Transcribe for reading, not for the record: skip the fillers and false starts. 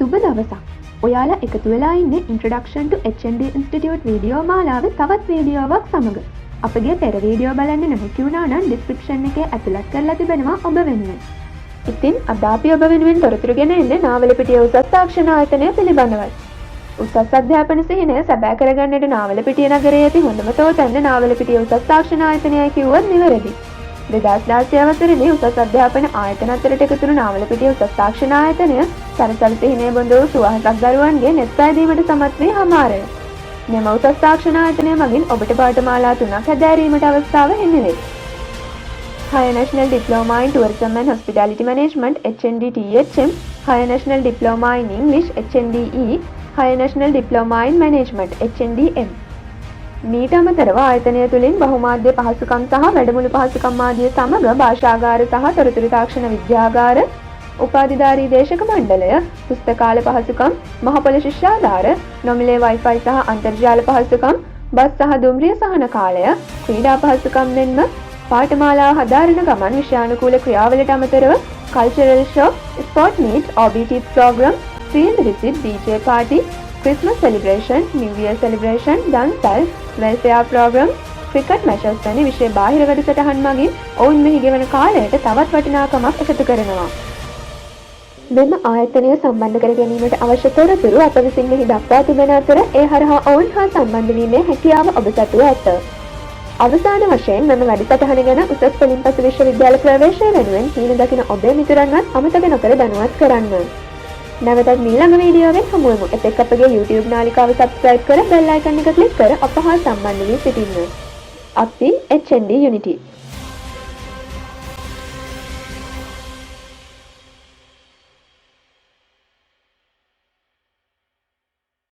සුබ දවසක්. ඔයාලා එකතු වෙලා ඉන්නේ Introduction to HND Institute video මාලාවේ තවත් වීඩියෝවක් සමග. අපගේ පෙර වීඩියෝ බලන්න නොහැකි වුණා නම් description එකේ ඇතුළත් කරලා තිබෙනවා ඔබ වෙනුවෙන්. ඉතින් අද අපි ඔබ වෙනුවෙන් තොරතුරු ගෙන එන්නේ නාවලපිටිය උසස් තාක්ෂණ ආයතනය පිළිබඳවයි. උසස් අධ්‍යාපන සිහිනය සැබෑ කරගන්නට නාවලපිටිය නගරයේ ඇති හොඳම තෝතැන්න නාවලපිටිය උසස් තාක්ෂණ ආයතනයයි කිව්වොත් නිවැරදි. 2016 වසරේදී උසස් අධ්‍යාපන ආයතන අතරට එකතු වුණු නාවලපිටිය උසස් තාක්ෂණ ආයතනය සරසවි සිහිනය බඳු සුවහසක් දරුවන්ගේ net අයදීමට සමත් වී හමාරය. මෙම උසස් තාක්ෂණ ආයතනය මගින් ඔබට පාඨමාලා 3ක් හැදෑරීමට අවස්ථාව හිමි වේ. Higher National Diploma in Tourism and Hospitality Management (HND THM), Higher National Diploma in English (HNDE), Higher National Diploma in Management (HNDM). මීට අමතරව ආයතනය තුළින් බහුමාධ්‍ය පහසුකම් සහ වැඩමුළු පහසුකම් ආදිය සමග භාෂාගාර සහ තොරතුරු තාක්ෂණ විද්‍යාගාර, උපාධිධාරී දේශක මණ්ඩලය, පුස්තකාල පහසුකම්, මහපොළ ශිෂ්‍යාධාර, නොමිලේ Wi-Fi සහ අන්තර්ජාල පහසුකම්, බස් සහ දුම්රිය සහන කාලය, ක්‍රීඩා පහසුකම් මෙන්ම පාඨමාලාව හදාරන ගමන් විෂයානුකූල ක්‍රියාවලට අමතරව cultural show, sport meet, OBT program, field visit, DJ party, Christmas celebration, New Year celebration, dancehall, welfare program, cricket matches වැනි විශේෂ බාහිර වැඩසටහන් මගින් ඔවුන් මෙහි ගෙවන කාලයට තවත් වටිනාකමක් එකතු කරනවා. මෙම ආයතනය සම්බන්ධ කර ගැනීමට අවශ්‍ය තොරතුරු අප විසින් මෙහි දක්වා තිබෙන අතර ඒ හරහා ඔවුන් හා සම්බන්ධ වීමේ හැකියාව ඔබ සතුව ඇත. අවසාන වශයෙන් මෙම වැඩසටහන ගැන උසස් පෙළින් පසු විශ්වවිද්‍යාල ප්‍රවේශය වෙනුවෙන් හීන දකින ඔබේ මිතුරන්වත් අමතක නොකර දැනුවත් කරන්න. නැවතත් ඊළඟ වීඩියෝවෙන් හමුවෙමු. එතෙක් අපගේ YouTube නාලිකාව subscribe කර bell icon එක click කර අප හා සම්බන්ධ වී සිටින්න. අපි HND Unity